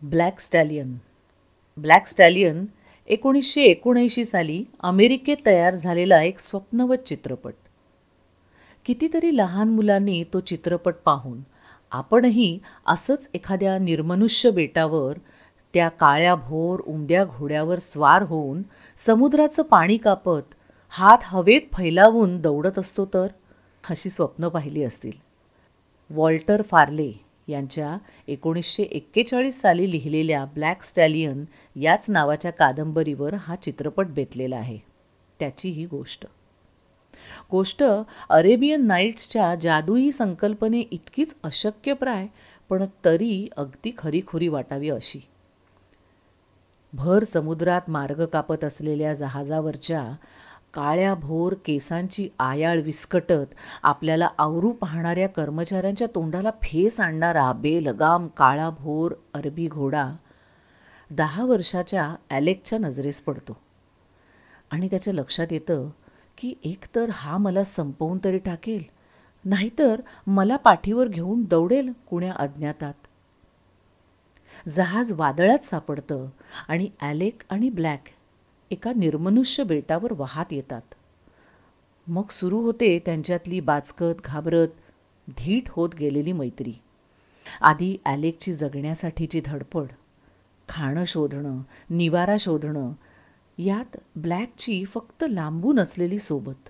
Black स्टॅलियन. Black स्टॅलियन 1979 साली अमेरिकेत तयार झालेला एक स्वप्नवत चित्रपट. कितीतरी लहान मुलांनी तो चित्रपट पाहून आपणही असंच एखाद्या निर्मनुष्य बेटावर त्या काळ्याभोर उमद्या घोड्यावर स्वार होऊन समुद्राचं पाणी कापत हात हवेत फैलावून दौडत असतो तर, अशी स्वप्न पाहिली असतील. वॉल्टर फार्ले यांच्या 1941 साली लिहिलेल्या ब्लॅक स्टॅलियन याच नावाच्या कादंबरीवर हा चित्रपट बेतलेला आहे. त्याची ही गोष्ट अरेबियन नाईट्सच्या जादुई संकल्पने इतकीच अशक्यप्राय पण तरी अगदी खरीखुरी वाटावी अशी. भर समुद्रात मार्ग कापत असलेल्या जहाजावरच्या काळ्याभोर केसांची आयाळ विस्कटत आपल्याला आवरू पाहणाऱ्या कर्मचाऱ्यांच्या तोंडाला फेस आणणारा बेलगाम काळाभोर अरबी घोडा 10 वर्षाच्या ॲलेकच्या नजरेस पडतो आणि त्याच्या लक्षात येतं की एकतर हा मला संपवून तरी टाकेल, नाहीतर मला पाठीवर घेऊन दौडेल कुण्या अज्ञातात. जहाज वादळात सापडतं आणि ॲलेक आणि ब्लॅक एका निर्मनुष्य बेटावर वाहात येतात. मग सुरू होते त्यांच्यातली बाचकत घाबरत धीट होत गेलेली मैत्री. आधी ॲलेकची जगण्यासाठीची धडपड, खाणं शोधणं, निवारा शोधणं, यात ब्लॅकची फक्त लांबून असलेली सोबत.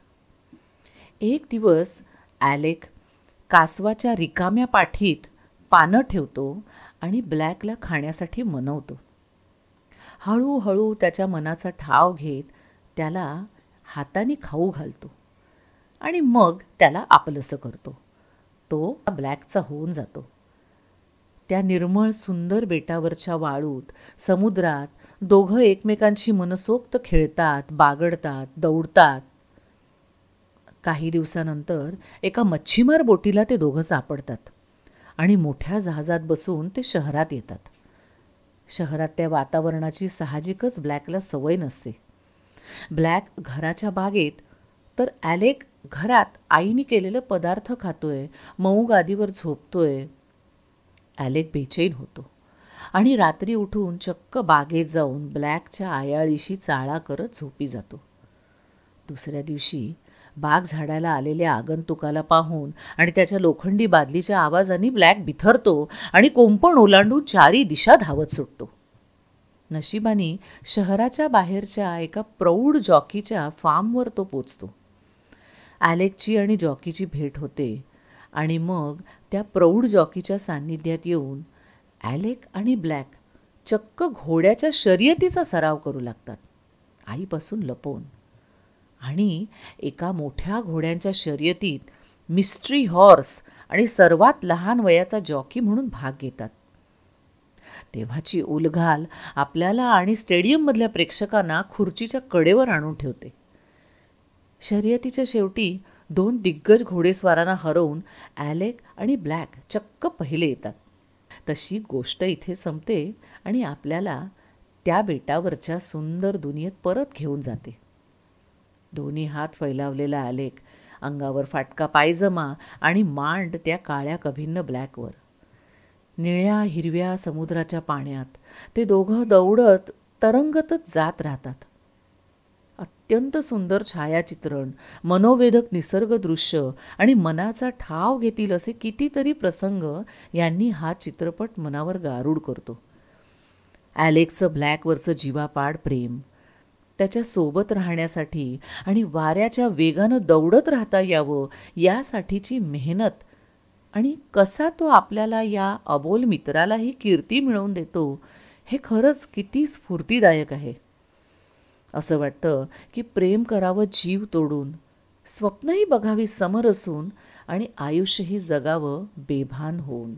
एक दिवस ॲलेक कासवाच्या रिकाम्या पाठीत पानं ठेवतो आणि ब्लॅकला खाण्यासाठी मनवतो. हळूहळू त्याच्या मनाचा ठाव घेत त्याला हाताने खाऊ घालतो आणि मग त्याला आपलंसं करतो. तो ब्लॅकचा होऊन जातो. त्या निर्मळ सुंदर बेटावरच्या वाळूत समुद्रात दोघं एकमेकांशी मनसोक्त खेळतात, बागडतात, दौडतात. काही दिवसानंतर एका मच्छीमार बोटीला ते दोघं सापडतात आणि मोठ्या जहाजात बसून ते शहरात येतात. शहरात त्या वातावरणाची साहजिकच ब्लॅकला सवय नसते. ब्लॅक घराच्या बागेत तर ॲलेक घरात आईने केलेलं पदार्थ खातोय, मऊ गादीवर झोपतोय. ॲलेक बेचैन होतो आणि रात्री उठून चक्क बागेत जाऊन ब्लॅकच्या आयाळीशी चाळा करत झोपी जातो. दुसऱ्या दिवशी बाग झाडायला आलेल्या आगंतुकाला पाहून आणि त्याच्या लोखंडी बादलीच्या आवाजाने ब्लॅक बिथरतो आणि कोंपण ओलांडून चारी दिशा धावत सुटतो. नशिबाने शहराच्या बाहेरच्या एका प्रौढ जॉकीच्या फार्मवर तो पोचतो. ॲलेकची आणि जॉकीची भेट होते आणि मग त्या प्रौढ जॉकीच्या सान्निध्यात येऊन ॲलेक आणि ब्लॅक चक्क घोड्याच्या शर्यतीचा सराव करू लागतात, आईपासून लपवून. आणि एका मोठ्या घोड्यांच्या शर्यतीत मिस्ट्री हॉर्स आणि सर्वात लहान वयाचा जॉकी म्हणून भाग घेतात. तेव्हाची उलघाल आपल्याला आणि स्टेडियममधल्या प्रेक्षकांना खुर्चीच्या कडेवर आणून ठेवते. शर्यतीच्या शेवटी 2 दिग्गज घोडेस्वारांना हरवून ॲलेक आणि ब्लॅक चक्क पहिले येतात. तशी गोष्ट इथे संपते आणि आपल्याला त्या बेटावरच्या सुंदर दुनियेत परत घेऊन जाते. दोन्ही हात फैलावलेला ॲलेक, अंगावर फाटका पायजमा आणि मांड त्या काळ्या कभिन्न ब्लॅकवर. निळ्या हिरव्या समुद्राच्या पाण्यात ते दोघं दौडत तरंगतच जात राहतात. अत्यंत सुंदर छायाचित्रण, मनोवेधक निसर्गदृश्य आणि मनाचा ठाव घेतील असे कितीतरी प्रसंग यांनी हा चित्रपट मनावर गारूड करतो. ॲलेकचं ब्लॅकवरचं जीवापाड प्रेम, त्याच्या सोबत राहण्यासाठी आणि वाऱ्याच्या वेगानं दौडत राहता यावं यासाठीची मेहनत आणि कसा तो आपल्याला या अबोल मित्रालाही कीर्ती मिळवून देतो, हे खरंच किती स्फूर्तिदायक आहे. असं वाटतं की प्रेम करावं जीव तोडून, स्वप्नही बघावी समरसून आणि आयुष्यही जगावं बेभान होऊन.